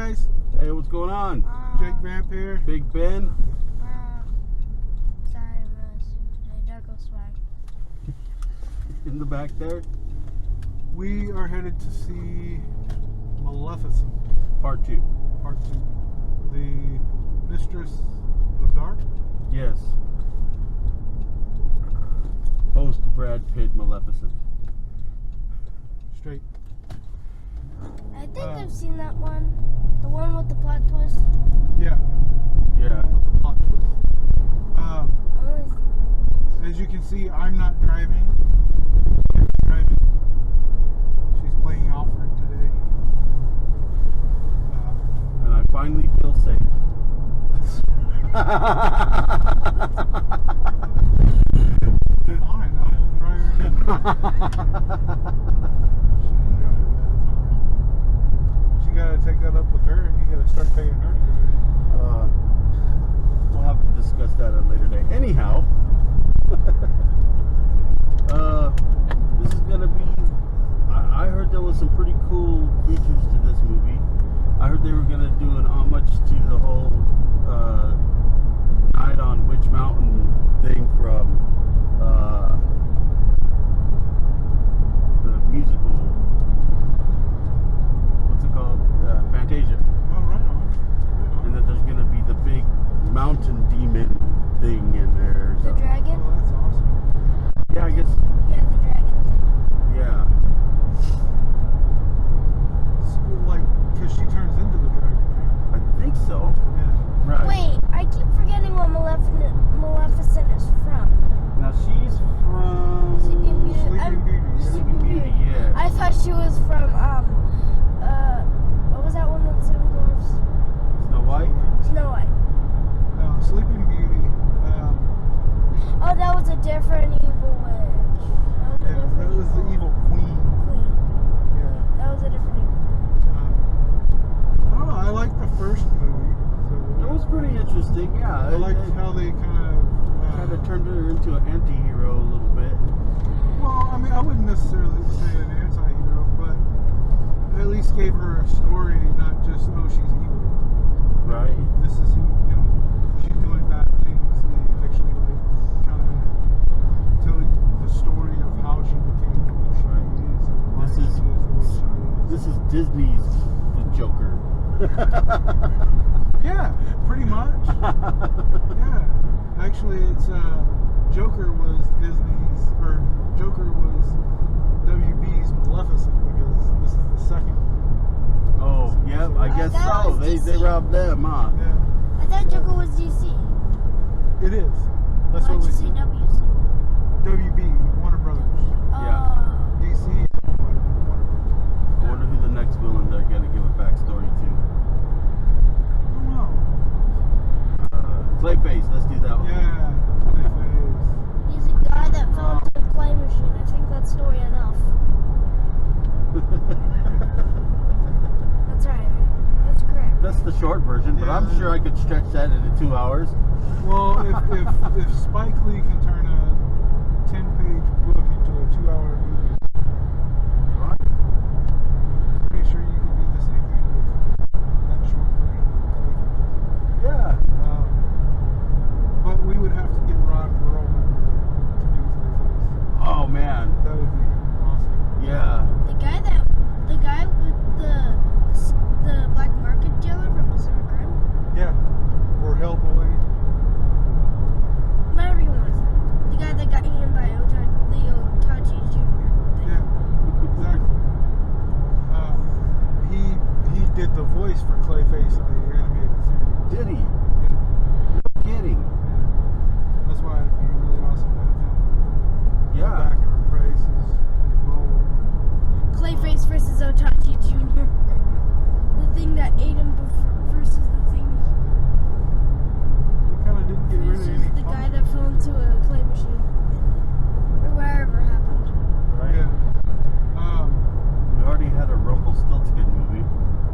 guys. Hey, what's going on? Jake Vamp here. Big Ben. Sorry, I'm really stupid today. Darko Swag. In the back there. We are headed to see Maleficent. Part 2. Part 2. The Mistress of Dark? Yes. Post Brad Pitt Maleficent. Straight. I think I've seen that one. The one with the plot twist. Yeah. Yeah. Plot twist. I've only seen that. As you can see, I'm not driving. She's playing Alfred today. And I finally feel safe. Fine, I'll drive her again. She gotta take that up with her, and you gotta start paying her. We'll have to discuss that at a later date. Anyhow, this is gonna be. I heard there was some pretty cool features to this movie. I heard they were gonna do an homage to the whole Night on Witch Mountain thing from the musical. What's it called? Fantasia. Oh, right on. And that there's gonna be the big mountain demon thing in there. The dragon? Oh, that's awesome. Yeah, I guess. Yeah, the dragon thing. Yeah. It's like, because she turns into the dragon. I think so. Yeah. Right. Wait, I keep forgetting what Maleficent is from. Now she's from Sleeping Beauty. Sleeping Beauty. Yeah. Sleeping Beauty, yeah. I thought she was from, what was that one with the seven dwarfs? Snow White? Snow White. No, Sleeping Beauty. Oh, that was a different evil witch. That was the evil queen. Queen. Yeah. That was a different evil I don't know. I liked the first movie. It was pretty interesting, yeah. I liked how they kind of turned her into an anti-hero a little bit. Well, I mean, I wouldn't necessarily say an anti-hero, but at least gave her a story, not just, oh, she's evil. Right. This is who, she's doing bad things. They actually, kind of tell you the story of how she became who she is and why This she is- is the way she is. This is Disney's The Joker. Yeah, pretty much. Yeah. Actually, it's, Joker was Disney's, or Joker was WB's Maleficent, because this is the second one. Oh, yeah, I guess that so. was They DC. robbed them, huh? Yeah, I thought Joker was DC. it is. That's Why'd what you we say see. WC? WB, Warner Brothers. Yeah. DC, Warner Brothers. I wonder who the next villain they're gonna give a backstory to. I don't know. Clayface, let's do that one. Yeah, Clayface. He's a guy that fell into a clay machine. I think that's story enough. That's right. That's correct. That's the short version, but I'm Yeah. sure I could stretch that into 2 hours. Well, if Spike Lee can turn a 10-page book into a 2-hour movie, Right. pretty sure you can do the same thing with that short version of Clayface. Yeah. But we would have to get Ron Perlman to do Clayface. Oh man. That would be awesome. Yeah. The guy with the black market dealer from Pacific Rim. Yeah. Or Hellboy. Whatever you want to say. The guy that got eaten by the Otachi Jr. thing. Yeah. Exactly. He did the voice for Clayface in the animated series. Did he? Yeah. No kidding. That's why it'd be really awesome to have him come Yeah. back and reprise his role. Clayface versus Otachi Jr. The thing that ate him versus the thing He kind of didn't get rid of versus any the guy fun. that fell into a clay machine. Or wherever it happened. Right. Yeah. We already had a Rumpelstiltskin movie.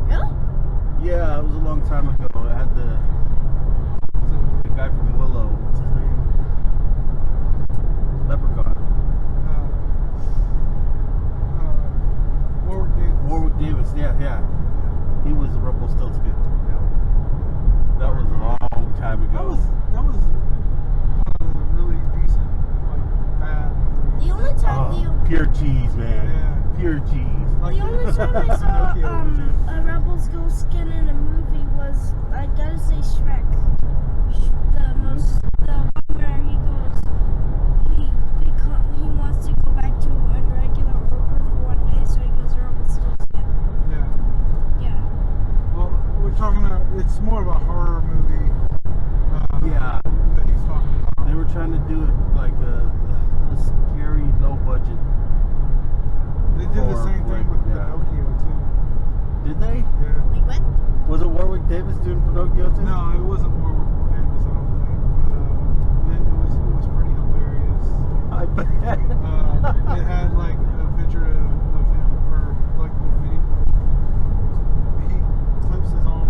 Really? Yeah, it was a long time ago. I had the guy from Willow. What's his name? Leprechaun. Warwick Davis. Warwick Davis. Yeah, yeah. He was Rumpelstiltskin. Yeah. That was a long time ago. That was one of the really decent, like, bad movies. The only time Pure cheese, man. Yeah. Pure cheese. Like, the only time I saw Pinocchio, too. a Rumpelstiltskin in a movie was, I gotta say, Shrek. The one where he goes, he wants to go back to a regular worker for one day, so he goes Rumpelstiltskin. Yeah. Yeah. Well, we're talking about, it's more of a horror movie. Yeah. That he's talking about. They were trying to do it like a scary, low budget. They did the horror same thing flick, with yeah. Pinocchio, too. Did they? Yeah. Like what? Was it Warwick Davis doing Pinocchio too? No, it wasn't Warwick Davis, I don't think. But it was pretty hilarious. I bet. It had like a picture of him, or like the video. He clips his own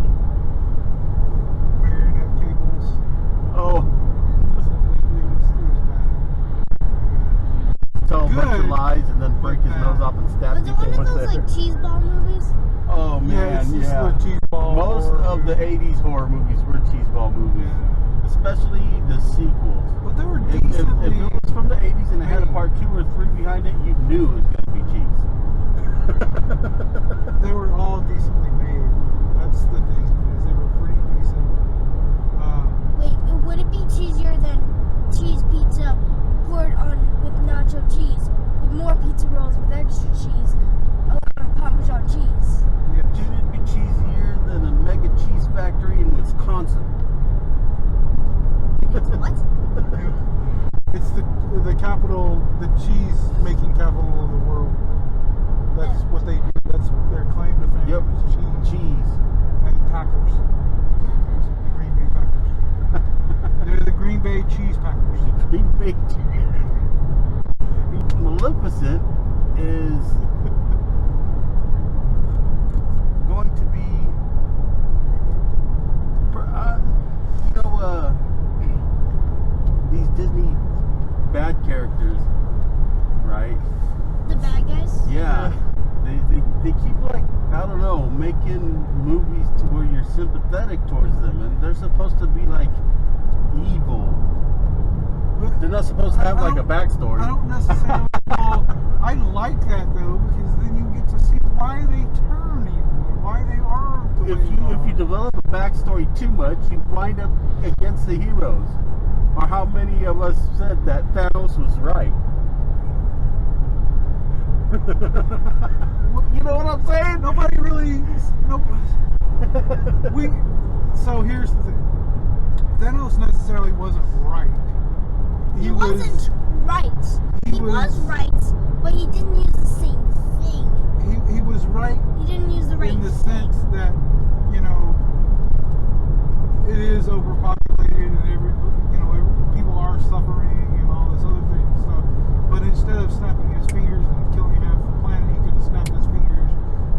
marionette cables. Oh, So it was bad. tell a bunch of Good. lies and then break his nose off and stab Was it people one of with those it. like cheese ball movies? Oh man, it's just yeah. the cheese ball. Most horror of the movie. 80s horror movies were cheeseball movies, Yeah. especially the sequels. But they were If decently. it was from the 80s and it had a made. part 2 or 3 behind it, you knew it was going to be cheese. They were all decently made. That's the thing, is they were pretty decent. Wait, would it be cheesier than cheese pizza poured on with nacho cheese, with more pizza rolls with extra cheese, along with Parmesan cheese? Yeah. Dude, it'd be cheesier than a mega cheese factory in Wisconsin. What? It's the capital, the cheese making capital of the world. That's what they do. That's their claim to fame. Yep. Is cheese Cheese. and Packers. The Green Bay Packers. They're the Green Bay Cheese Packers. Green Bay cheese. Maleficent is going to be, these Disney bad characters, right? The bad guys? Yeah. They keep like, I don't know, making movies to where you're sympathetic towards them, and they're supposed to be like evil. But They're not supposed to have like a backstory. I don't necessarily. Well, I like that though, because then you get to see why they turn evil, why they are the way they are. If you develop a backstory too much, you wind up against the heroes. Or how many of us said that Thanos was right? You know what I'm saying? Nobody really. So here's the thing. Thanos necessarily wasn't right. He wasn't right. He was right, but he didn't use the same thing. He was right He didn't use the right in the thing. sense that, it is overpopulated and every people are suffering and all this other thing and stuff. But instead of snapping his fingers and killing half the planet, he could have snapped his fingers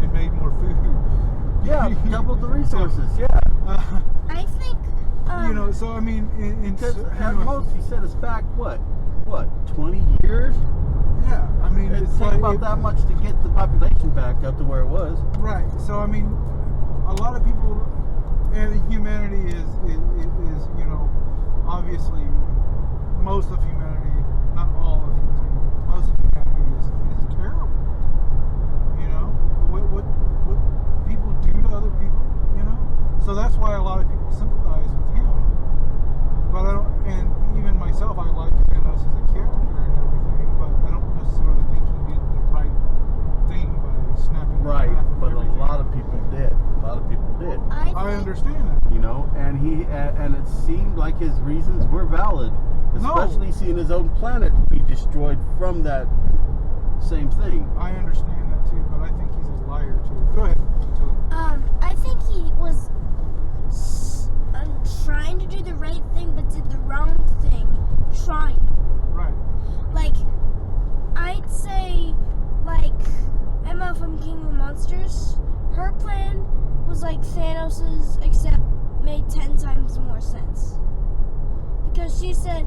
and made more food. Yeah, double the resources. Yeah. I think. So I mean, Because at anyway, most he set us back what 20 years? yeah. I mean, It it's took like about that much to get the population back up to where it was. right. So I mean, a lot of people and humanity is obviously most of humanity, not all of humanity, most of humanity is terrible. What people do to other people, So that's why a lot of people sympathize with him. But I don't, and even myself, I like Thanos as a character and everything, but I don't necessarily think he did the right thing by snapping Right, half of but a everything. lot of people did. A lot of people did. I understand that. And it seemed like his reasons were valid, especially seeing his own planet be destroyed from that same thing. I understand that too, but I think he's a liar too. Go ahead. I think he was trying to do the right thing, but did the wrong thing. Trying. Right. Like, I'd say, like, Emma from King of the Monsters, her plan was like Thanos's, except made 10 times more sense. Because she said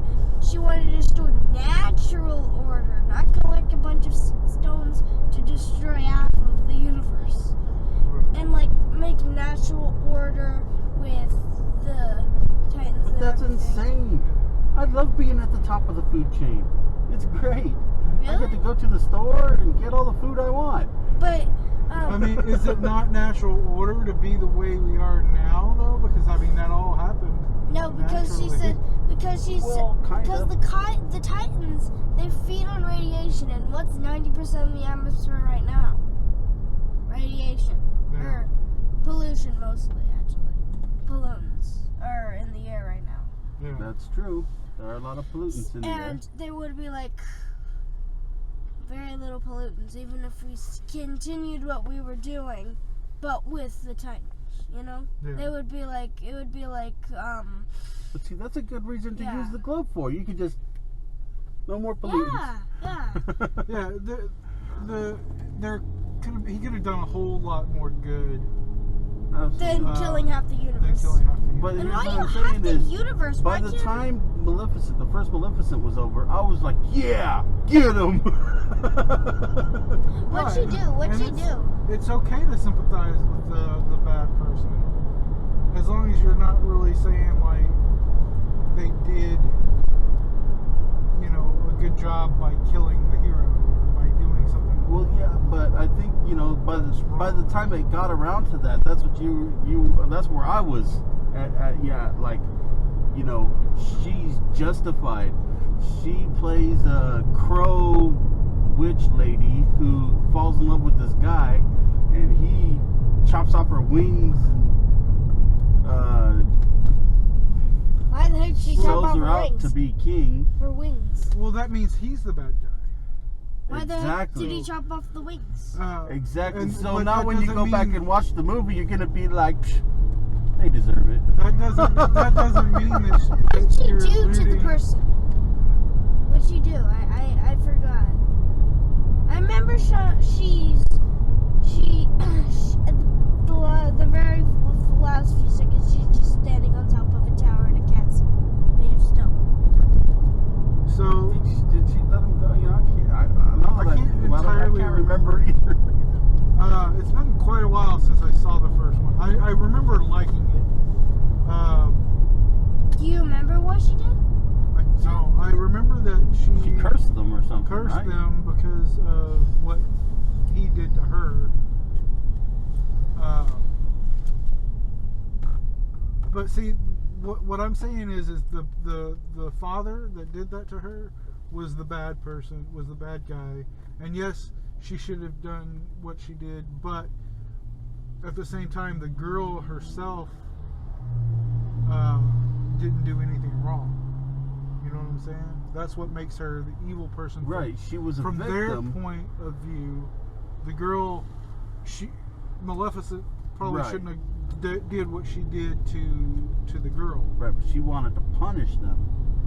she wanted to restore natural order, not collect a bunch of stones to destroy half of the universe. Right. And, like, make insane. I love being at the top of the food chain. It's great. I get to go to the store and get all the food I want. But I mean, is it not natural order to be the way we are now, though? Because I mean, that all happened. no, because she naturally. said Well, kind because of. the Titans, they feed on radiation, and what's 90% of the atmosphere right now? Radiation. Yeah. Or pollution, mostly, actually. Pollutants are in the air right now. Yeah. That's true. There are a lot of pollutants in there. And there would be like very little pollutants, even if we continued what we were doing, but with the Titans, you know? Yeah. It would be like, But see, that's a good reason to Yeah. use the globe for. You could just no more pollutants. yeah. Yeah, he could have done a whole lot more good Then Absolutely. killing half the than universe. killing half the But And here's why what you I'm half saying the is, universe? by Why the can't- time the first Maleficent was over, I was like, yeah, get him. What'd you do? What'd And you do? It's okay to sympathize with the bad person, as long as you're not really saying like they did, you know, a good job by killing the hero, by doing something. Well, yeah, but I think, you know, by the time it got around to that, that's what that's where I was at yeah, like, you know, she's justified. She plays a crow witch lady who falls in love with this guy, and he chops off her wings and Why the heck did she chop sells off her her out wings? to be king. Her wings. Well, that means he's the bad guy. Why the heck Exactly. did he chop off the wings? Exactly. And- So but now that when you doesn't go back mean- and watch the movie, you're gonna be like, "Psh, they deserve it." That doesn't mean that What'd she you're do to the rooting- person? What'd she do? I forgot. I remember the very last few seconds, she's just standing on top of a tower in a castle made of stone. So Did she let him go? You know, I can't entirely I can't remember either. it's been quite a while since I saw the first one. I remember liking it. Do you remember what she did? I remember that She cursed them or something, cursed right? them because of what he did to her. But see, what I'm saying is the father that did that to her was the bad person, was the bad guy, and yes, she should have done what she did, but at the same time, the girl herself didn't do anything wrong. You know what I'm saying? That's what makes her the evil person. Right, she was a From their victim. point of view, the girl, Maleficent probably Right. shouldn't have did what she did to the girl. Right, but she wanted to punish them,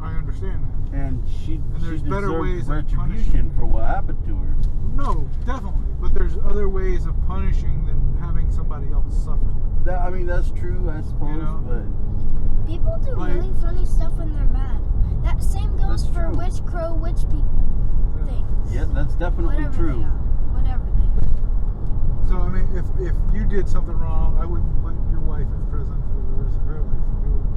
I understand that. and she there's better deserved ways of retribution punishing. for what happened to her. No, definitely. But there's other ways of punishing than having somebody else suffer. I mean, that's true, I suppose, You know? but People do Like- really funny stuff when they're mad. That same goes That's for true. witch, crow, witch people things. yeah, that's definitely Whatever true. they are. Whatever they are. So I mean, if you did something wrong, I wouldn't put your wife in prison for the rest of her life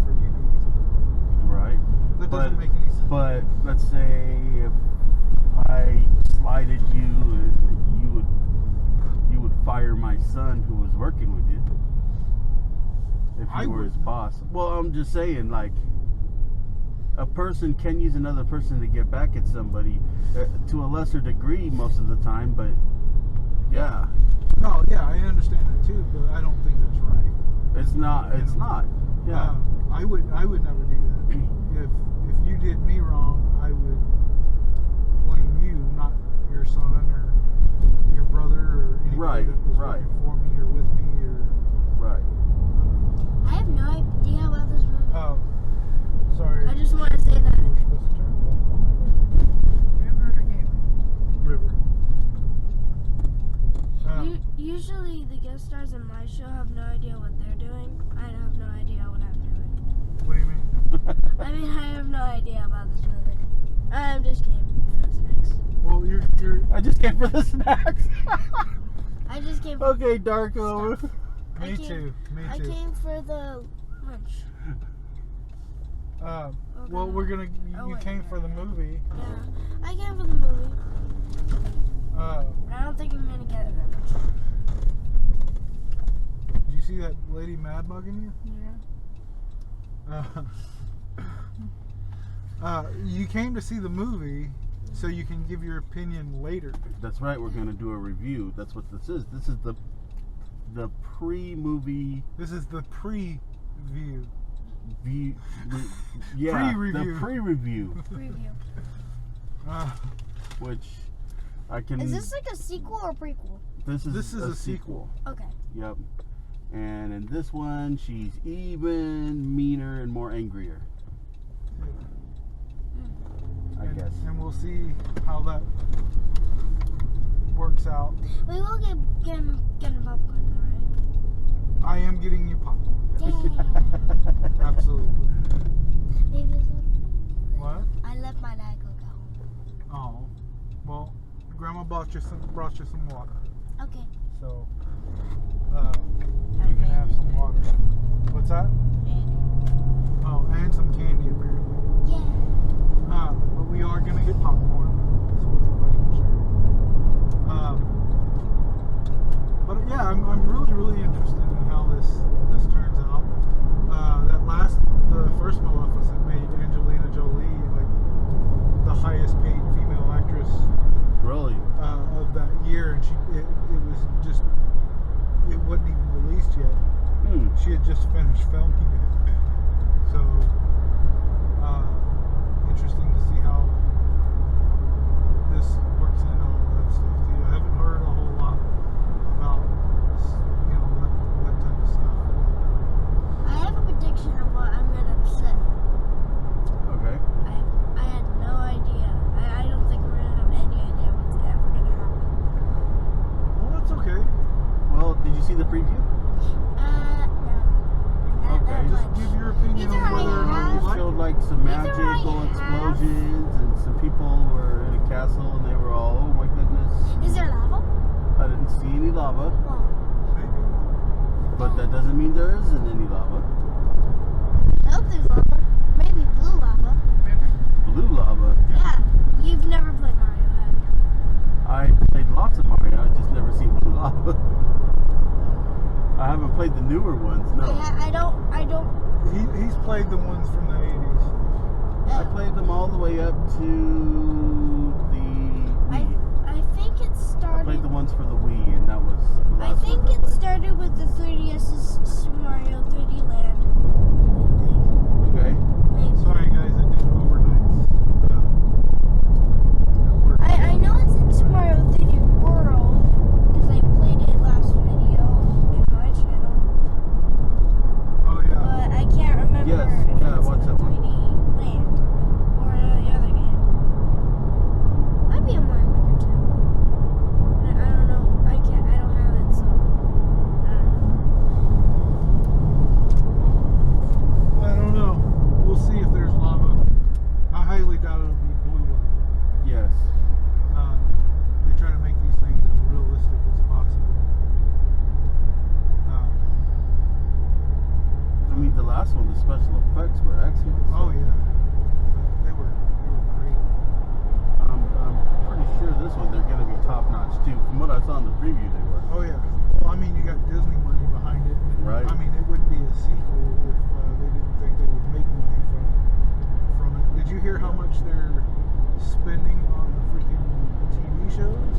for you doing something wrong. You know? Right. That doesn't make any sense. But let's say if I slighted you, you would fire my son who was working with you. If I you were his wouldn't. boss. Well, I'm just saying, like, a person can use another person to get back at somebody to a lesser degree most of the time, but yeah, No, yeah, I understand that too, but I don't think that's right. it's not. It's You know, not. Yeah. I would never do that. If you did me wrong, I would blame you, not your son or your brother or anybody Right, that was right. working for me or with me or. Right. I have no idea about this movie. Oh, sorry. I just want to say that. We're supposed to turn the River or gateway? river. Usually the guest stars in my show have no idea what they're doing. I have no idea what I'm doing. What do you mean? I mean, I have no idea about this movie. I'm just came for the snacks. Well, you're. I just came for the snacks. I just came for Okay, Darko. I Me came- too. Me I too. came for the lunch. Well, we're gonna. You wait. came for the movie. Yeah, I came for the movie. But I don't think I'm gonna get it that much. did you see that lady mad bugging you? Yeah. You came to see the movie, so you can give your opinion later. That's right. We're going to do a review. That's what this is. This is the pre-movie. This is the pre-view. Yeah, Pre-review. the pre-review, Preview. which I can. Is this like a sequel or prequel? This is a sequel. Okay. Yep. And in this one, she's even meaner and more angrier. I guess. And we'll see how that works out. We will get popcorn, right? I am getting you popcorn. Dang. Absolutely. Maybe it's What? I left my Diet Coke at home. Oh. Well, Grandma brought you some water. Okay. So, you can have some water. What's that? Oh, and some candy apparently. Yeah. But we are gonna get popcorn, so everybody can share. But yeah, I'm really interested in how this turns out. The first Maleficent made Angelina Jolie like the highest paid female actress Really? of that year, and it wasn't even released yet. She had just finished filming it. So, interesting to see how this works into all that stuff too. I haven't heard a whole lot about, that type of stuff. I have a prediction of what I'm gonna say. Okay. I had no idea. I don't think we're gonna have any idea what's ever gonna happen. Well, that's okay. Well, did you see the preview? No. Not Okay. that Just much. give your opinion Either on whether or not you It like showed it. like some Either I magical have- explosions, and some people were in a castle, and they were all, oh my goodness. Is there lava? I didn't see any lava, Well, Maybe. but that doesn't mean there isn't any lava. I hope there's lava. Maybe blue lava. Blue lava. Yeah. You've never played Mario, have you? I played lots of Mario. I just never seen blue lava. I haven't played the newer ones. No. I don't. He's played the ones from the 80s. I played them all the way up to the Wii. I think it I started. played the ones for the Wii, and that was the I last think ones I it played. started with the 3DS's Super Mario 3D Land. Okay. Maybe. Sorry guys, I did overnights. I know it's in Super Mario 3D World because I played it last video in my channel, Oh yeah. but I can't remember Yes, if yeah, it's what's in that one? 3D Land or the other game. Might be a Mario Maker too. I don't know. I don't have it, so I don't know. I don't know. We'll see if there's lava. I highly doubt it'll be blue lava. Yes. They try to make these things as realistic as possible. I mean, the last one, the special effects were excellent. So Oh yeah, they were great. I'm pretty sure this one they're going to be top notch too. From what I saw in the preview, they were. Oh yeah. Well, I mean, you got Disney money behind it. Right. I mean, it wouldn't be a sequel if they didn't think they would make money from it. Did you hear how much they're spending on the freaking TV shows?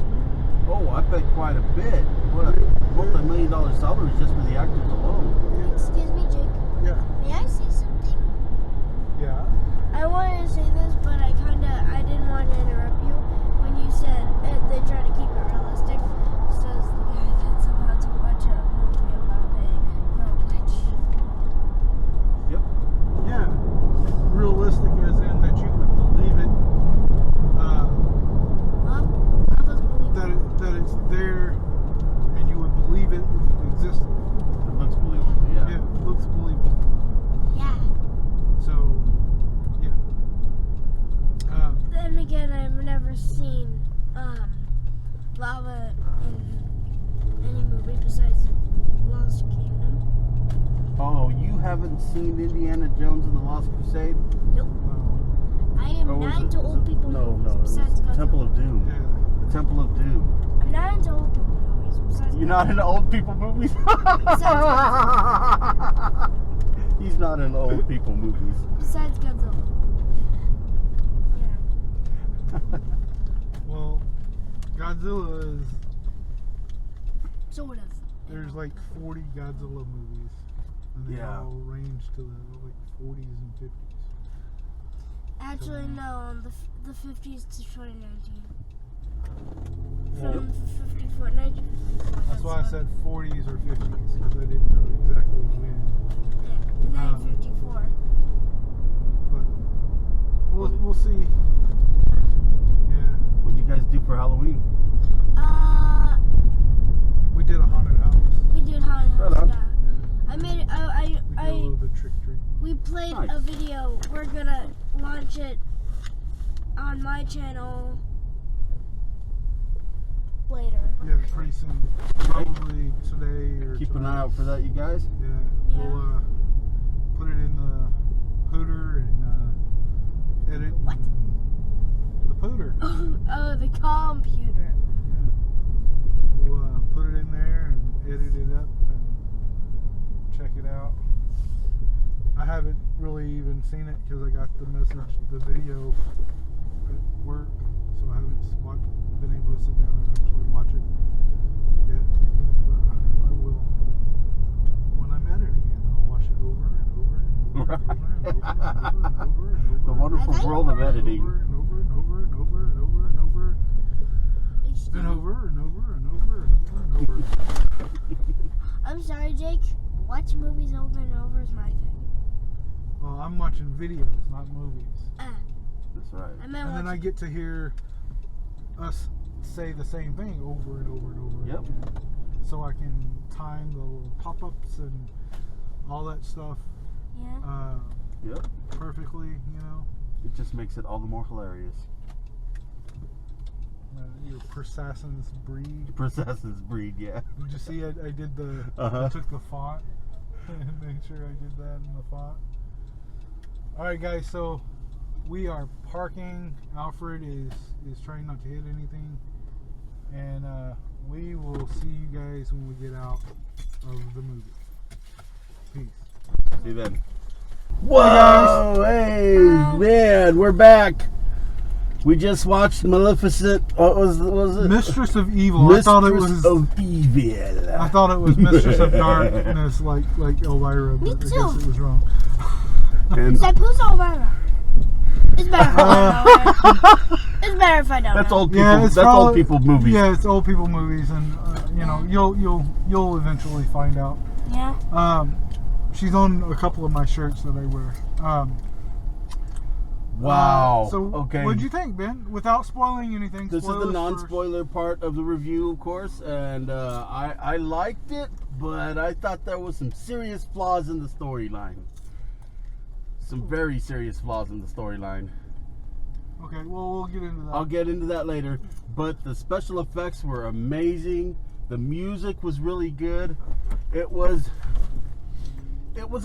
Oh, I bet quite a bit. What? Multi-million-dollar salaries just for the actors alone. Excuse me, Jake. Yeah. May I say something? Yeah. I wanted to say this, but I didn't want to interrupt you. When you said they try to keep it realistic, says the guy that's about to watch a movie about a witch. Yep. Yeah. Realistic as in that you would believe it. Well, I was believing. That it's there, and you would believe it if it existed. It looks believable. Yeah. Yeah, it looks believable. Yeah. So, yeah. Then again, I've never seen lava in any movie besides Lost Kingdom. Oh, you haven't seen Indiana Jones and the Lost Crusade? Nope. I am Or was not it- into was old it- people No, movies. no. It was Besides Godzilla. Temple of Doom. Yeah. The Temple of Doom. I'm not into old people movies. Besides You're not into old people movies? He's not into old people movies. Besides Godzilla. Yeah. Well, Godzilla is. Sort of. There's like 40 Godzilla movies, and they Yeah. all range to the like 40s and 50s. Actually, no. The 50s to 2019. Well, From 54, 1954. that's why I said 40s or 50s, because I didn't know exactly when. Yeah, 1954. But we'll see. Yeah, What'd you guys do for Halloween? we did a haunted house. We did haunted Right house. on. Yeah. Yeah, I made it. we did a little bit trick treating. We played Nice. a video. We're gonna launch it on my channel later. Yeah, pretty soon. Probably today or Keep an tonight. eye out for that, you guys. Yeah, Yeah. we'll put it in the pooter and edit. What? The pooter. Oh, the computer. Yeah. We'll put it in there and edit it up and check it out. I haven't really even seen it because I got the message, the video at work, so I haven't been able to sit down and actually watch it yet. But I will when I'm editing it. I'll watch it over and over and over and over and over and over and over. The wonderful I think world of we're- editing. Over and over and over and over and over and over and over and over and over and over and over. I'm sorry, Jake. Watching movies over and over is my thing. Well, I'm watching videos, not movies. That's right. I meant And then I watching. get to hear us say the same thing over and over and over Yep. again. So I can time the little pop-ups and all that stuff Yeah. Yep. perfectly, you know. It just makes it all the more hilarious. Your Persassin's breed. Assassin's Breed, yeah. Did you see I did the, Uh-huh. I took the font and made sure I did that in the font. Alright guys, so we are parking. Alfred is trying not to hit anything. And we will see you guys when we get out of the movie. Peace. See you then. Whoa! Hey, man, we're back. We just watched Maleficent. What was it? Mistress of Evil. Mistress I thought it was Evil. I thought it was Mistress of Darkness like Elvira, but Me I guess too. it was wrong. And So who's Elvira? It's better if I don't know. It's better if I don't that's know. old people. Yeah, That's it's old people movies. Yeah, it's old people movies, and you know you'll eventually find out. Yeah. She's on a couple of my shirts that I wear. Wow. So okay. what'd you think, Ben? Without spoiling anything. This is the spoilers non-spoiler part of the review, of course, and I liked it, but I thought there was some serious flaws in the storyline. Some very serious flaws in the storyline. first. Okay, well we'll get into that. I'll get into that later, but the special effects were amazing. The music was really good. It was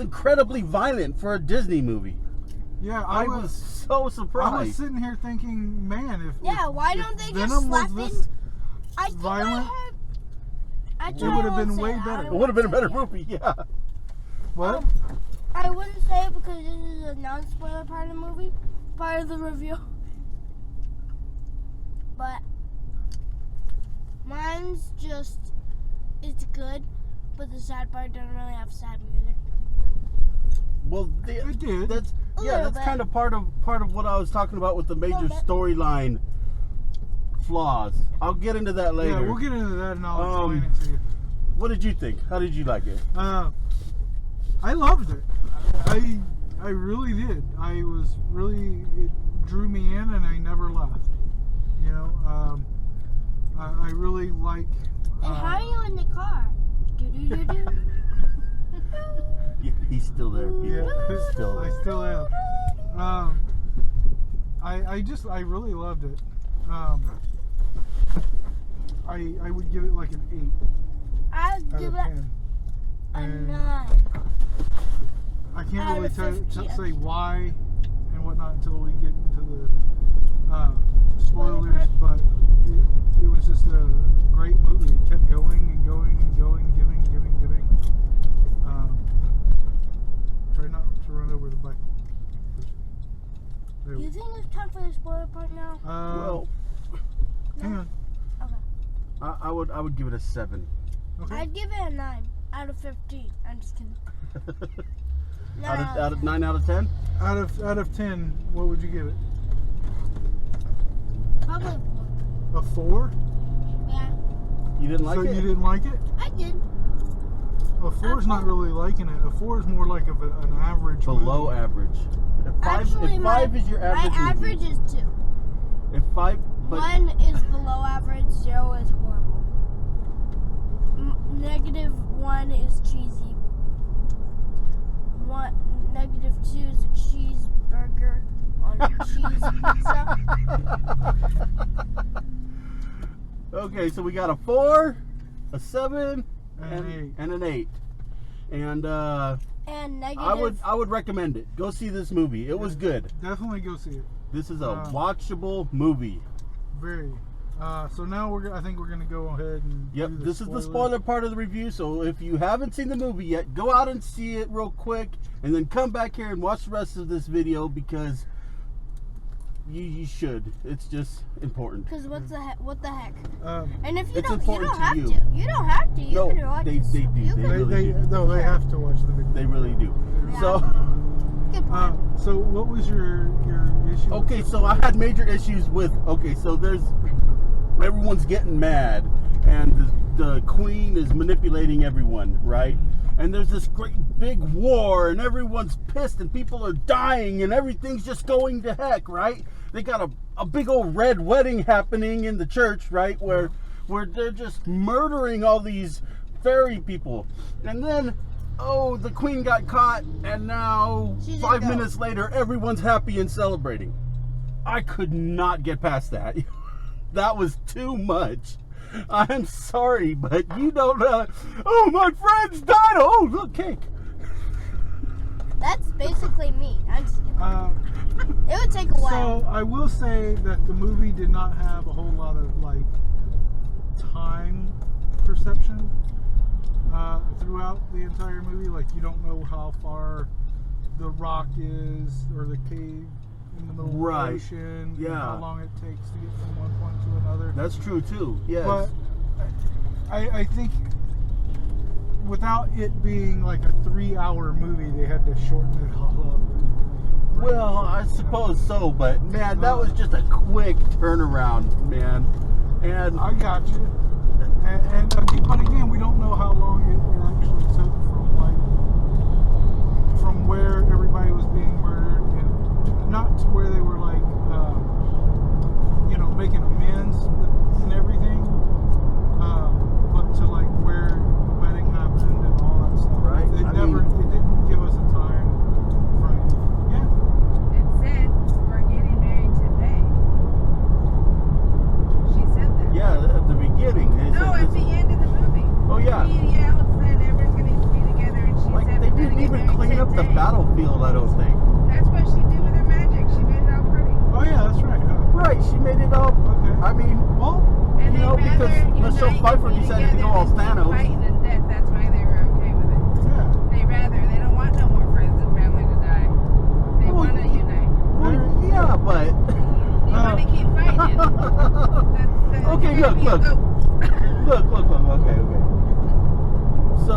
incredibly violent for a Disney movie. Yeah, I was so surprised. I was sitting here thinking, man, if Why if don't they just Venom was slap this, in? I think violent? I It would have been way better. it would have been a better movie, yeah. what? I wouldn't say it because this is a non-spoiler part of the movie, part of the review. But mine's just, it's good, but the sad part doesn't really have sad music. Well, It did. That's A yeah. little That's bit. kind of part of what I was talking about with the major Little bit. storyline flaws. I'll get into that later. Yeah, we'll get into that and I'll explain Um, it to you. What did you think? How did you like it? I loved it. I really did. It drew me in and I never left. You know, I really like. And how are you in the car? Do-do-do-do. Yeah, he's still there. Yeah, He's still I there. still am. I really loved it. I would give it like an 8 I'd out give of it 10. a And 9. I can't Out really of 50, say why and whatnot until we get into the spoilers, but it was just a great movie. It kept going and going and going, giving. Try not to run over the bike. Do you think it's time for the spoiler part now? Well, hang on. Okay. I would give it a 7. Okay. I'd give it a 9 out of 15. I'm just kidding. out of 9 out of 10. Out of 10, what would you give it? Probably A 4? yeah. You didn't like So it? you didn't like it? I did. A 4 is not really liking it. A 4 is more like an average. Below movie. average. If 5, Actually, if 5 is your average. My average movie, is 2. If 5, but 1 is below average. 0 is horrible. -1 is cheesy. -2 is a cheeseburger on a cheese pizza. okay, so we got a 4, a 7, And an 8. and an 8. And And negative. I would recommend it. Go see this movie. It was good. Definitely go see it. This is a watchable movie. Very. So now I think we're gonna go ahead and. Yep, do the this is the spoiler. spoiler part of the review. So if you haven't seen the movie yet, go out and see it real quick, and then come back here and watch the rest of this video because you should. It's just important. Because what the heck? Um, And if you It's don't, you important don't to have you. to. You don't have to. You No, can watch they this. do. You They can- really do. No, they have to watch the video. They really do. Yeah. So, Good point. So what was your issue? okay, so I had major issues with. Okay, so there's everyone's getting mad, and the queen is manipulating everyone, right? And there's this great big war, and everyone's pissed, and people are dying, and everything's just going to heck, right? They got a big old red wedding happening in the church, right? Where they're just murdering all these fairy people. And then, oh, the queen got caught, and now She's 5 a ghost. minutes later, everyone's happy and celebrating. I could not get past that. That was too much. I'm sorry, but you don't oh, my friends died. Oh, look, cake. That's basically me. I'm just kidding. It would take a while. So I will say that the movie did not have a whole lot of like time perception throughout the entire movie. Like you don't know how far the rock is or the cave in the middle Right. of the ocean. Yeah. And how long it takes to get from one point to another. That's true too. Yes. But I think without it being like a 3-hour movie, they had to shorten it all up. Well, I suppose so, but man, that was just a quick turnaround, man. And I got you. But again, we don't know how long it actually took from where everybody was being murdered, and not to where they were like, making amends and everything, but to like where the wedding happened and all that stuff. Right. It didn't give us a time frame. Yeah. It said we're getting married today. She said that. yeah, at the beginning. They No, said at the end of the movie. Oh, yeah. She yelled, said everyone's going to be together, and she like said they we're didn't gonna get even married clean up the today. battlefield, I don't think. That's what she did with her magic. She made it all pretty. Oh yeah, that's right. Right, she made it all. Okay. I mean, Well, And You know, they'd because rather Michelle unite Pfeiffer and be decided to go all together than keep Thanos. fighting and death. That's why they were okay with it. yeah. They don't want no more friends and family to die. They Well, want to unite. well, yeah, but You want to keep fighting. Okay, look. Okay. So,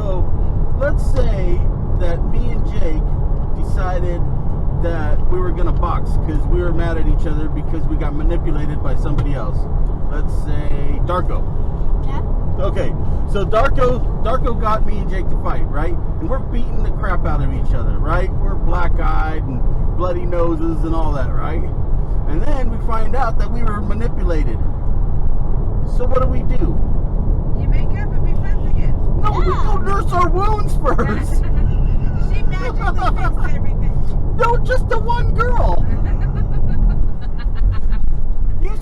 let's say that me and Jake decided that we were gonna box because we were mad at each other because we got manipulated by somebody else. Let's say Darko. Yeah. Okay, so Darko got me and Jake to fight, right? And we're beating the crap out of each other, right? We're black-eyed and bloody noses and all that, right? And then we find out that we were manipulated. So what do? You make up and be friends again. No, we go nurse our wounds first. She magically fixed everything. No, just the one girl. You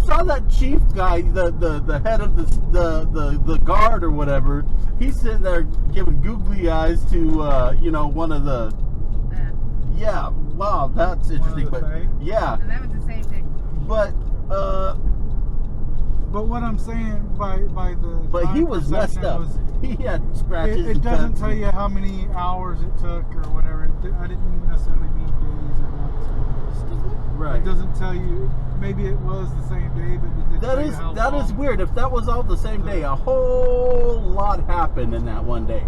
saw that chief guy, the head of the guard or whatever. He's sitting there giving googly eyes to one of the Yeah, wow, that's interesting. the But Fae? yeah, And that was the same thing. but But what I'm saying by the but he time was messed perception up. was, He had scratches. it and doesn't cuts. tell you how many hours it took or whatever. I didn't necessarily mean days or months. Excuse me? Right. It doesn't tell you. Maybe it was the same day, but it didn't tell you how That is long. weird. If that was all the same day, a whole lot happened in that one day.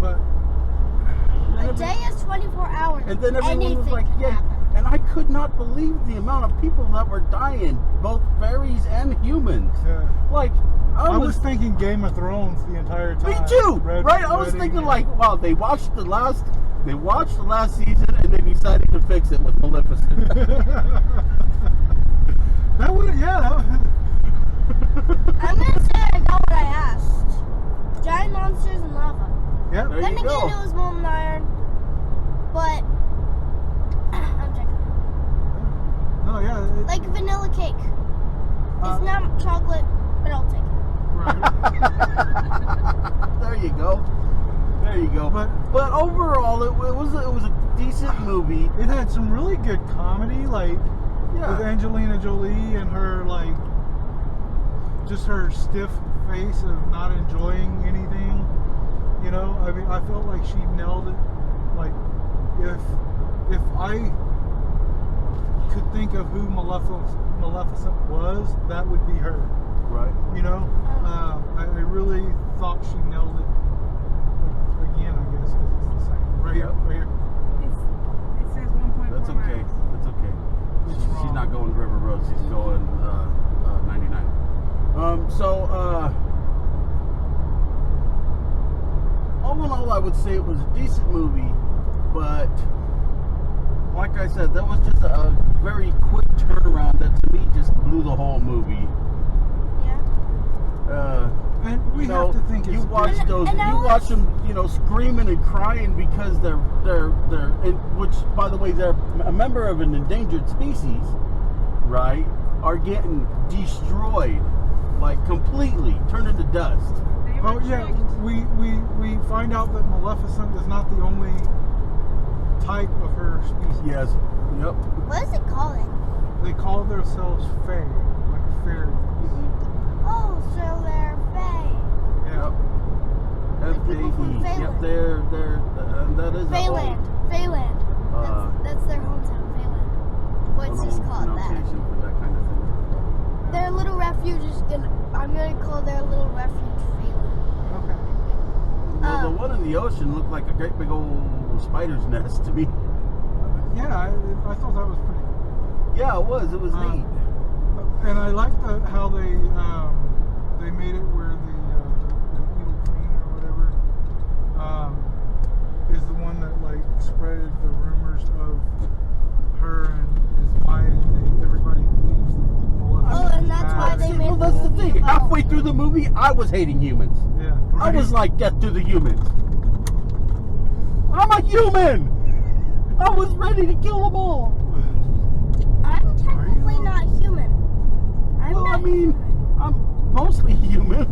But A day is 24 hours. And then everyone was Anything like, can yeah. happen. And I could not believe the amount of people that were dying, both fairies and humans. yeah. Like, I was thinking Game of Thrones the entire time. me too, right? I was Reading thinking it. like, wow, they watched the last season and they decided to fix it with Maleficent. That would, yeah. I'm gonna say I got what I asked. Giant monsters and lava. Yeah. There Then you again, go. it was molten iron. But I'm checking. No, yeah. Like vanilla cake. Uh, It's not chocolate, but I'll take it. Right. There you go. There you go. But overall, it was a decent movie. It had some really good comedy, like Yeah. with Angelina Jolie and her like just her stiff face of not enjoying anything. You know, I mean, I felt like she nailed it. Like if I could think of who Maleficent was, that would be her. Right. You know, I really thought she nailed it. Again, I guess because it's the same. Right here, right here. It says 1.4 That's okay. miles. That's okay. It's She's wrong. not going River Road. She's going 99. All in all, I would say it was a decent movie, but like I said, that was just a very quick turnaround that to me just blew the whole movie. Yeah. And we You know, have to think you it's watch And- those, and I you was- watch them, you know, screaming and crying because they're which, by the way, they're a member of an endangered species, right? Are getting destroyed, like completely, turned into dust. They were Oh yeah, tricked. we find out that Maleficent is not the only type of her species. Yes. Yep. What is it calling? They call themselves Fae, like fairies. Oh, so they're Fae. Yeah. people from F-A-E. Yep, Phelan. they're that is Phelan. Phelan. Uh, That's their hometown, Phelan. What's an just old called that? pronunciation for that kind of thing. Their little refuge is I'm gonna call their little refuge Phelan. Okay. Well, the one in the ocean looked like a great big old spider's nest to me. Yeah, I thought that was pretty cool. Yeah, it was. It was neat. And I like how they made it where the evil queen or whatever is the one that like spread the rumors of her and is why everybody believes that Maleficent. Oh, and that's why they See, made well, the that's the movie thing. about- Halfway through the movie, I was hating humans. Yeah. I was like, death to the humans. I'm a human. I was ready to kill them all. I'm technically not human. I'm Well, not I mean, human. I'm mostly human.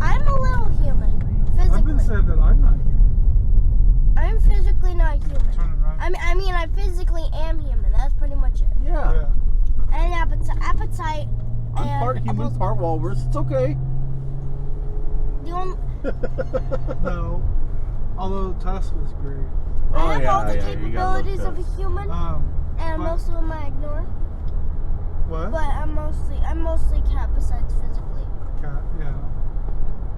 I'm a little human. I've been Physically. said that I'm not human. I'm physically not human. Turn it around. I mean, I physically am human. That's pretty much it. Yeah. Yeah. And appetite. I'm and part human, part walrus. It's okay. The only, No. Although Tusk was great. I have all the you gotta love capabilities of a Tusk. human, and but- most of them I ignore. What? But I'm mostly cat besides physically. Cat. Yeah.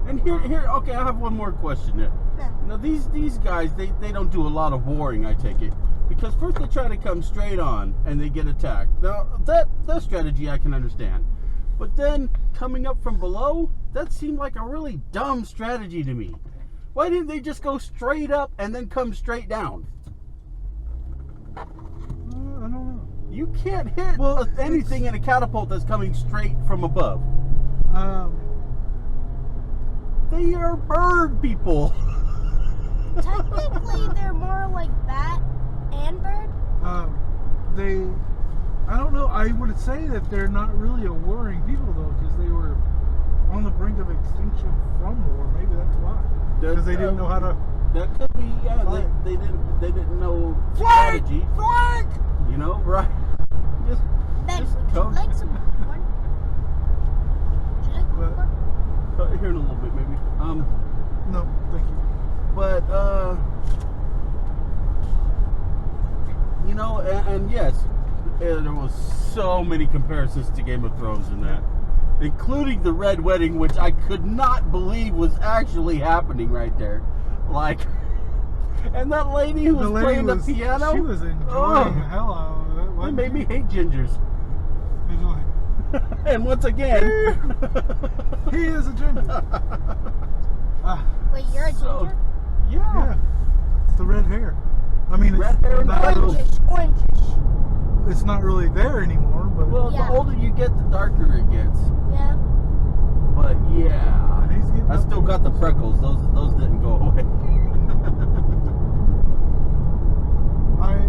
And here, okay, I have one more question there. Yeah. Now, these guys, they don't do a lot of warring, I take it. Because first they try to come straight on, and they get attacked. Now, that strategy I can understand. But then, coming up from below, that seemed like a really dumb strategy to me. Why didn't they just go straight up and then come straight down? I don't know. You can't hit Well, anything in a catapult that's coming straight from above. They are bird people. Technically, they're more like bat and bird. I don't know. I would say that they're not really a warring people though, because they were on the brink of extinction from war. Maybe that's why. Because they didn't know how to That could be. Yeah, Flank. they didn't know Flank! strategy. Flank! You know, right? Just Ben, Just would you come. like some popcorn? Would you like What? popcorn? here in a little bit, maybe. No, thank you. But you know, and yes, there was so many comparisons to Game of Thrones in that, including the Red Wedding, which I could not believe was actually happening right there. Like, and that lady who was playing the piano, She was enjoying the hell out of it. it wasn't made she? me hate gingers. It was like, And once again, he is a ginger. Ah, Wait, you're a So- ginger? yeah. It's the red hair. I mean, Red it's hair and not, the- Orangish. it's not really there anymore, but well, Yeah. the older you get, the darker it gets. Yeah. But yeah, he's getting I up still there. got the freckles. Those didn't go away.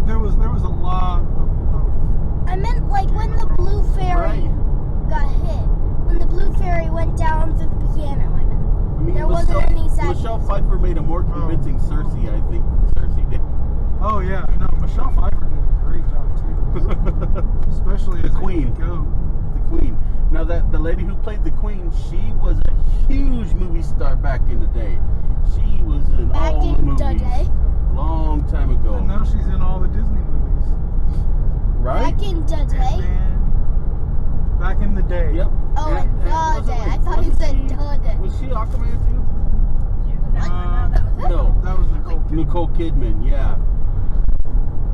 there was a lot of I meant like when the blue fairy got hit. When the blue fairy went down through the piano. I mean, There wasn't any sadness. Michelle Pfeiffer made a more convincing Cersei, I think, than Cersei did. oh yeah, no, Michelle Pfeiffer did a great job too, especially as The Queen. a goat. The Queen. Now that the lady who played the Queen, she was a huge movie star back in the day. She was in Back all the in movies. the day. Long time ago. And now she's in all the Disney movies. Right? Back in the day. Ant-Man, back in the day. Yep. Oh, And- in and the wasn't day. like- I thought you wasn't said she- the day. Was she Aquaman too? No, that was it. No. That was Nicole Kidman. Nicole Kidman, yeah.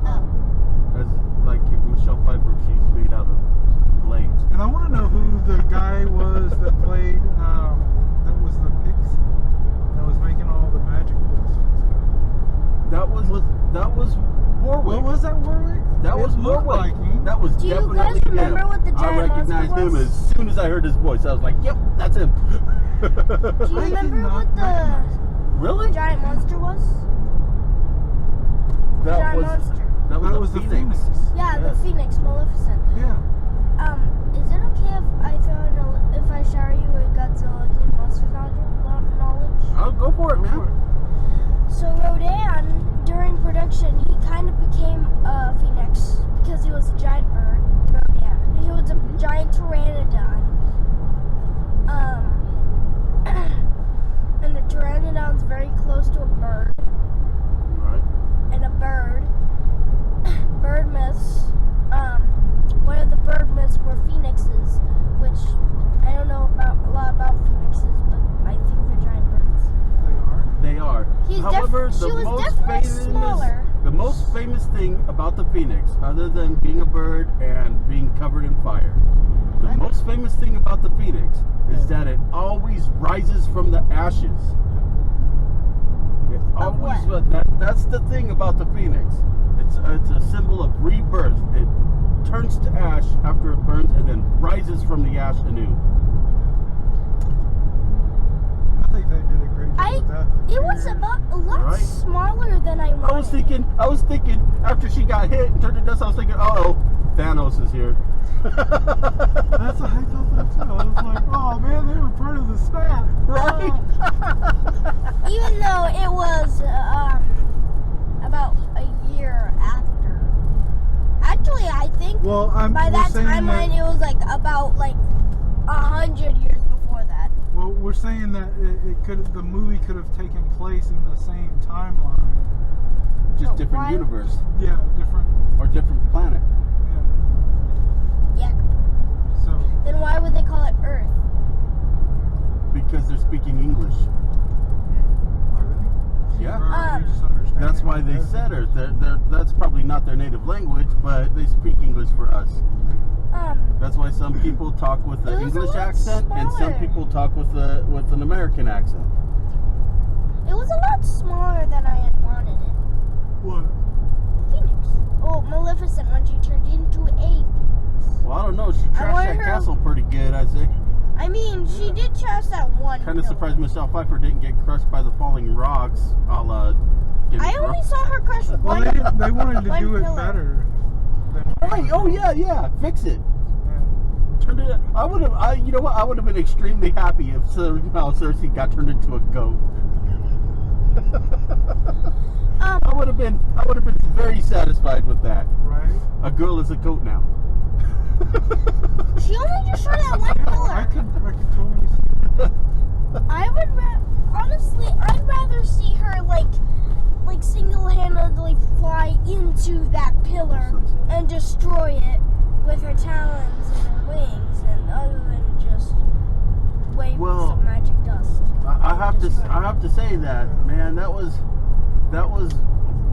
Oh. As like Michelle Pfeiffer, she's made out of blades. And I want to know who the guy was that played, that was the pixie that was making all the magic dust. That was Warwick. What was that, Warwick? That was It looked Warwick. like him. That was Do you guys definitely remember him. what the I giant recognized monster him was? as soon as I heard his voice. I was like, "Yep, that's him." Do you I did remember not what the recognize Really? giant monster was? That Giant was monster. that That was was the the Phoenix. Phoenix. Yeah, the Yes. Phoenix, Maleficent. Yeah. Is it okay if I shower you with Godzilla King Monsters knowledge? I'll go for it, man. So Rodan, during production, he kind of became a phoenix because he was a giant bird. Rodan. He was a giant pteranodon. And a pteranodon's very close to a bird. Right. And a bird myths. One of the bird myths were phoenixes, which I don't know a lot about phoenixes, but I think they're giant birds. They are. He's However, she was definitely smaller. the most famous thing about the Phoenix, other than being a bird and being covered in fire, the What? most famous thing about the Phoenix is that it always rises from the ashes. It Of always what? that's the thing about the Phoenix. It's a symbol of rebirth. It turns to ash after it burns and then rises from the ash anew. I think they did a great job with that. It was about a lot Right. smaller than I wanted. I was thinking after she got hit and turned to dust, I was thinking, oh, Thanos is here. That's how I felt that too. I was like, oh man, they were part of the snap. Right? Even though it was about a year after. Actually, I think Well, by we're that saying timeline, it was like about 100 years before that. Well, we're saying that the movie could have taken place in the same timeline. Just So different why- universe Yeah, different. or different planet. Yeah. Yeah. So Then why would they call it Earth? Because they're speaking English. Yeah. we just understand That's why they said Earth. That's probably not their native language, but they speak English for us. That's why some people talk with It an was a English lot accent and some smaller. people talk with an American accent. It was a lot smaller than I had wanted it. What? Phoenix. Oh, Maleficent when she turned into a phoenix. Well, I don't know. She trashed wanted that her- castle pretty good, I'd say. I mean, she did trash that one. Kind of pillar. surprised Michelle Pfeiffer didn't get crushed by the falling rocks, a la Game of I only Thrones. saw her crush Well, one. they wanted to one do it pillar. better. Right. Oh yeah. Fix it. Yeah. Turned it. You know what? I would have been extremely happy if Cersei got turned into a goat. I would have been very satisfied with that. Right? A girl is a goat now. She only just showed that one I pillar. could totally see that. I would honestly, I'd rather see her like single-handedly fly into that pillar and destroy it with her talons and her wings, and other than just wave some magic dust. I have to say that, man, that was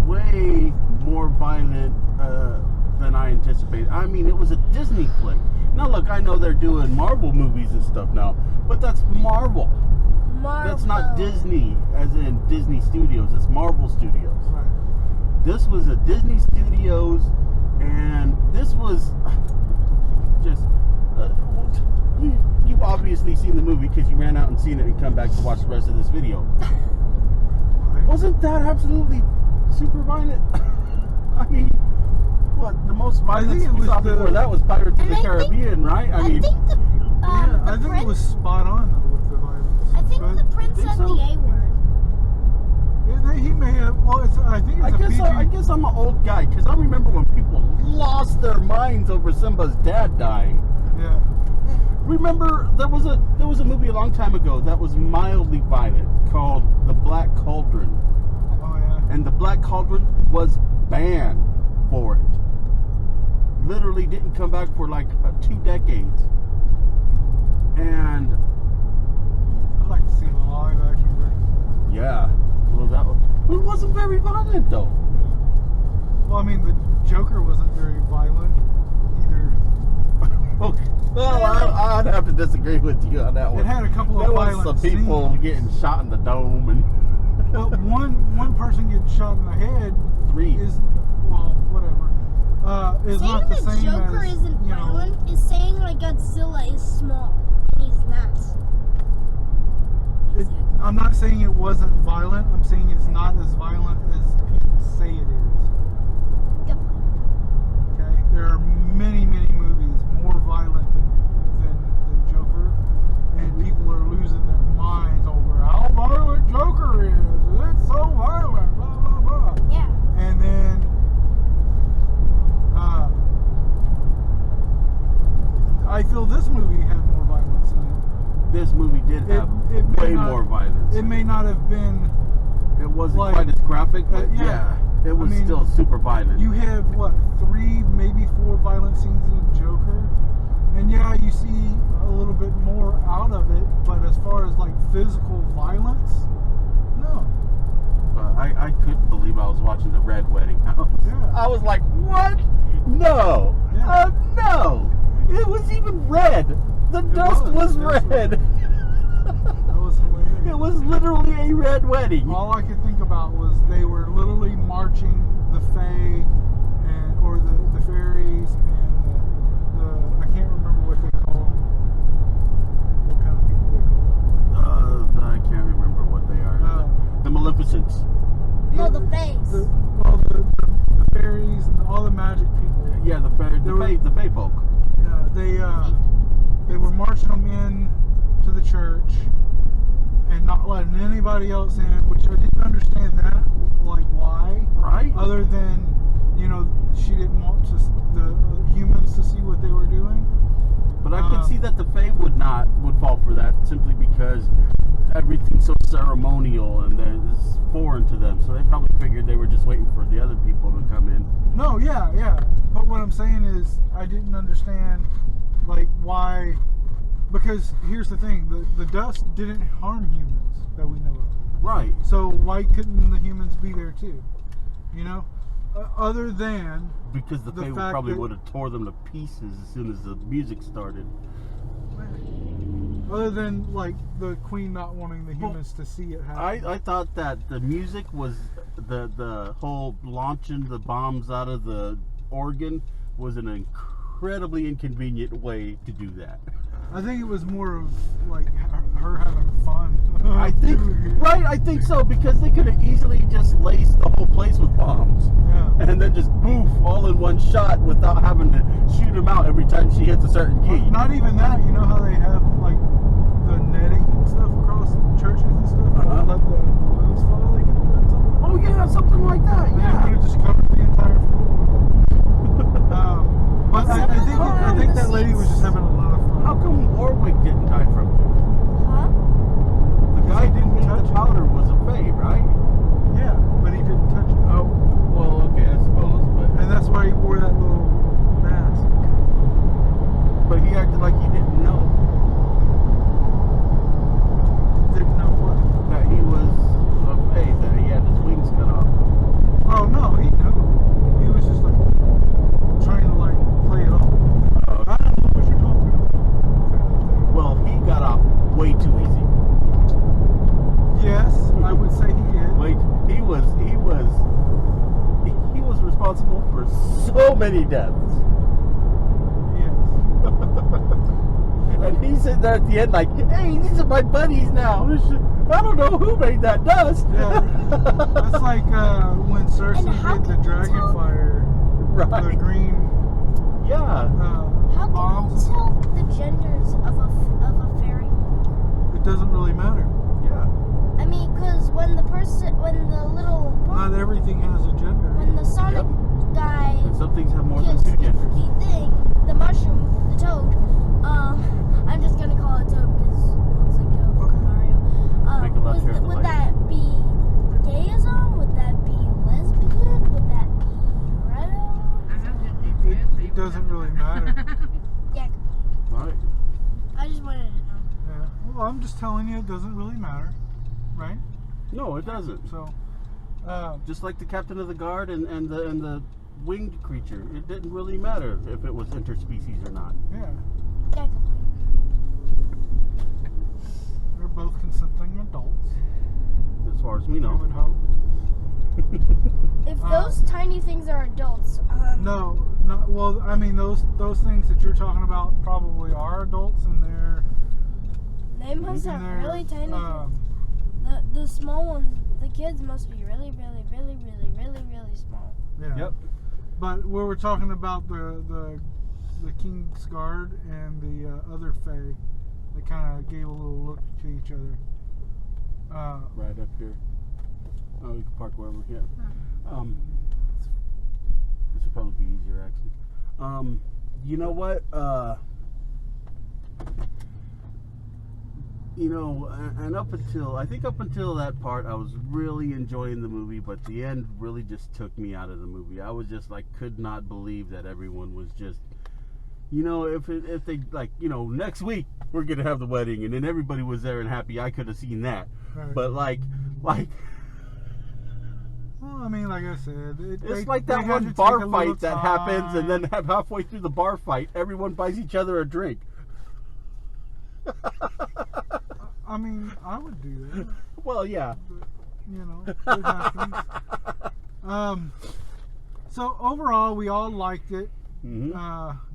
way more violent than I anticipated. I mean, it was a Disney flick. Now look, I know they're doing Marvel movies and stuff now, but that's Marvel. That's not Disney, as in Disney Studios. It's Marvel Studios. Right. This was a Disney Studios, and this was just. You've obviously seen the movie because you ran out and seen it and come back to watch the rest of this video. Wasn't that absolutely super violent? I mean, what the most violence we saw before that was Pirates of the Caribbean, right? I mean, I think it was spot on though with the violence. I think the prince said the A word. Yeah, he may have. Well, I think it's a PG. I guess I'm an old guy because I remember when people lost their minds over Simba's dad dying. Yeah. Remember, there was a movie a long time ago that was mildly violent called The Black Cauldron. Oh yeah. And The Black Cauldron was banned for it. Literally didn't come back for like 2 decades. And I'd like to see the live action version. yeah, well it wasn't very violent though. Well, I mean, the Joker wasn't very violent either. Okay. Well, I'd have to disagree with you on that one. It had a couple of violent There was some people scenes. getting shot in the dome and. But one person getting shot in the head 3 is, well, whatever. Is Saying not the that same Joker as, isn't you know, violent is saying like Godzilla is small and he's not. I'm not saying it wasn't violent. I'm saying it's not as violent as people say it is. Good point. Okay, there are many movies more violent than Joker, and people are losing their minds over how violent Joker is. It's so violent, blah blah blah. Yeah. And then, I feel this movie had more violence in it. This movie did have way more violence. It may not have been. It wasn't like, quite as graphic, but yeah. it was still super violent. You have what, 3, maybe 4 violent scenes in Joker, and yeah, you see a little bit more out of it. But as far as like physical violence, no. I couldn't believe I was watching the Red Wedding. Yeah. I was like, what? No, Yeah. no. It was even red. The dust was red. That was hilarious. It was literally a red wedding. All I could think about was they were literally marching the Fae or the fairies and the I can't remember what they call them. What kind of people they call them. I can't remember what they are. The Maleficents. No, the face. The fairies and all the magic people. Yeah, the Fae folk. Yeah, they were marching them in to the church and not letting anybody else in, which I didn't understand that, like why. Right. Other than, she didn't want the humans to see what they were doing. But I could see that the Fae would fall for that simply because everything's so ceremonial and it's foreign to them. So they probably figured they were just waiting for the other people to come in. No, yeah. But what I'm saying is I didn't understand, like, why. Because here's the thing, the dust didn't harm humans that we know of. Right. So why couldn't the humans be there too? Other than because the Fae probably would have tore them to pieces as soon as the music started. Other than like the Queen not wanting the humans to see it happen. I thought that the music was the whole launching the bombs out of the organ was an incredibly inconvenient way to do that. I think it was more of like her having fun. I think so, because they could have easily just laced the whole place with bombs. Yeah. And then just poof, all in one shot without having to shoot them out every time she hits a certain key. Not even that, you know how they have like the netting and stuff across churches and stuff? Let the balloons fall, they can so many deaths. Yes. And he's sitting there at the end like, hey, these are my buddies now. I don't know who made that dust. Yeah. That's like when Cersei And how did the can you dragon tell- fire, the Right. green Yeah. How can bombs. you tell the genders of a fairy? It doesn't really matter. Yeah. I mean, because when the little Not everything has a gender. when the Sonic guy And some things have more than kissed two genders. the thing, the mushroom, the toad. I'm just gonna call it toad because it looks like toad Okay. from Mario. Make a left here at the Would light. that be gayism? Would that be lesbian? Would that be hetero? It doesn't really matter. Yeah, Right. I just wanted to know. Yeah. Well, I'm just telling you, it doesn't really matter, right? No, it doesn't. So, Just like the captain of the guard and the winged creature, it didn't really matter if it was interspecies or not. yeah, Yeah, they're both consenting adults. As far as we I know. would hope. if those tiny things are adults, No, no. Well, I mean, those things that you're talking about probably are adults, and they must have they're really tiny kids. The small ones, the kids must be really, really, really, really, really, really small. yeah. Yep. But we were talking about the King's Guard and the other Fae that kind of gave a little look to each other. Right up here. Oh, we can park wherever. Yeah. This would probably be easier actually. You know what? You know, and up until that part, I was really enjoying the movie, but the end really just took me out of the movie. I was just like, could not believe that everyone was just, you know, if they like, you know, next week we're gonna have the wedding, and then everybody was there and happy. I could have seen that, Right. but like. Well, I mean, like I said, It's like that one bar fight that happens, and then halfway through the bar fight, everyone buys each other a drink. I mean, I would do that. Well, yeah. But, you know, it happens. So overall, we all liked it. Hmm.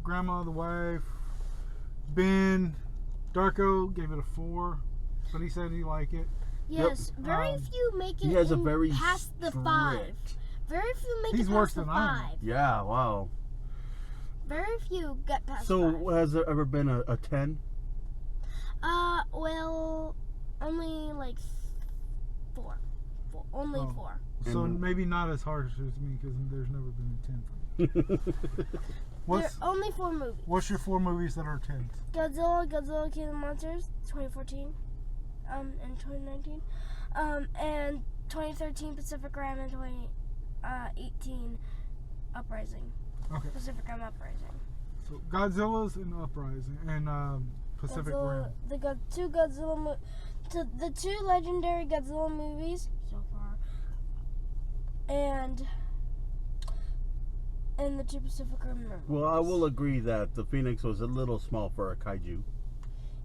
Grandma, the wife, Ben, Darko gave it a 4, but he said he liked it. Yes, very Um, few make it He has a in very past the 5. strict- Very few make He's it worse past the than I am. 5. Yeah, wow. Very few get past 5. So, has there ever been a 10? Well, only like 4. Only Oh. 4. So And- maybe not as harsh as me because there's never been a 10 for me. There are only 4 movies. What's your 4 movies that are 10s? Godzilla King of the Monsters, 2014, and 2019, and 2013 Pacific Rim and 2018 Uprising. Okay. Pacific Rim Uprising. So Godzilla's and Uprising and Pacific Rim. The two legendary Godzilla movies so far, and the 2 Pacific Rim movies. Well, I will agree that the Phoenix was a little small for a kaiju.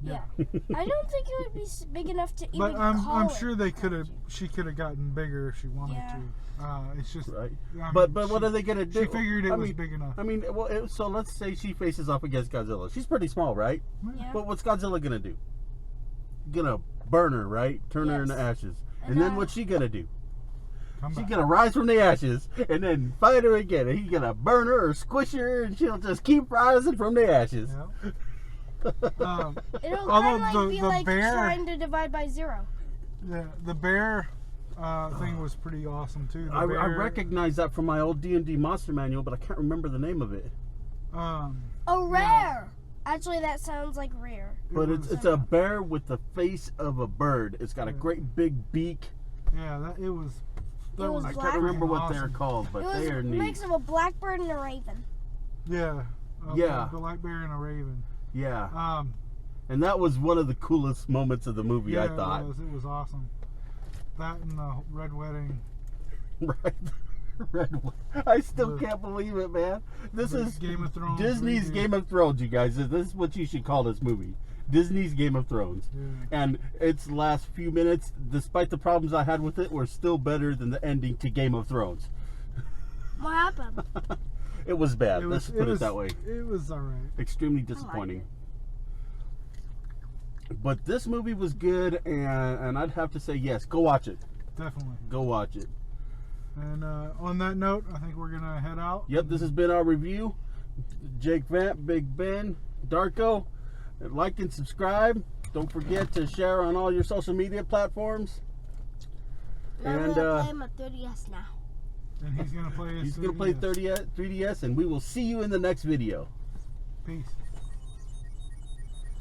Yeah, I don't think it would be big enough to even But I'm call sure it they could have. kaiju. She could have gotten bigger if she wanted Yeah. to. It's just. Right. I mean, But what she- are they going to do? She figured it I was mean, big enough. I mean, well, so let's say she faces off against Godzilla. She's pretty small, right? Yeah. But what's Godzilla gonna do? Gonna burn her, right? Turn her into Yes. ashes. And And, then what's she gonna do? Come She's back. gonna rise from the ashes and then fight her again. And he's gonna burn her or squish her, and she'll just keep rising from the ashes. Yeah. It'll Although kind of be the like bear- trying to divide by 0. The bear thing was pretty awesome too. The I bear, recognize that from my old D&D monster manual, but I can't remember the name of it. Oh, rare! Actually, that sounds like rare. But was- it's a bear with the face of a bird. It's got a Yeah. great big beak. Yeah, it was. That It was I black. can't remember what awesome. they're called, but It was they are a neat. mix of a blackbird and a raven. Yeah. Yeah. The black bear and a raven. Yeah. And that was one of the coolest moments of the movie, Yeah, I thought. it was awesome. That and the Red Wedding. Right. Red. I still The- can't believe it, man. This the is Game of Thrones Disney's redo. Game of Thrones, you guys. This is what you should call this movie. Disney's Game of Thrones. Yeah. And its last few minutes, despite the problems I had with it, were still better than the ending to Game of Thrones. What happened? It was bad. Let's put it that way. It was alright. Extremely disappointing. But this movie was good, and I'd have to say yes. Go watch it. Definitely. Go watch it. And on that note, I think we're gonna head out. Yep, this has been our review. Jake Vamp, Big Ben, Darko. Like and subscribe. Don't forget to share on all your social media platforms. I'm gonna play my 3DS now. And he's gonna play his 3DS. 3DS, and we will see you in the next video. Peace.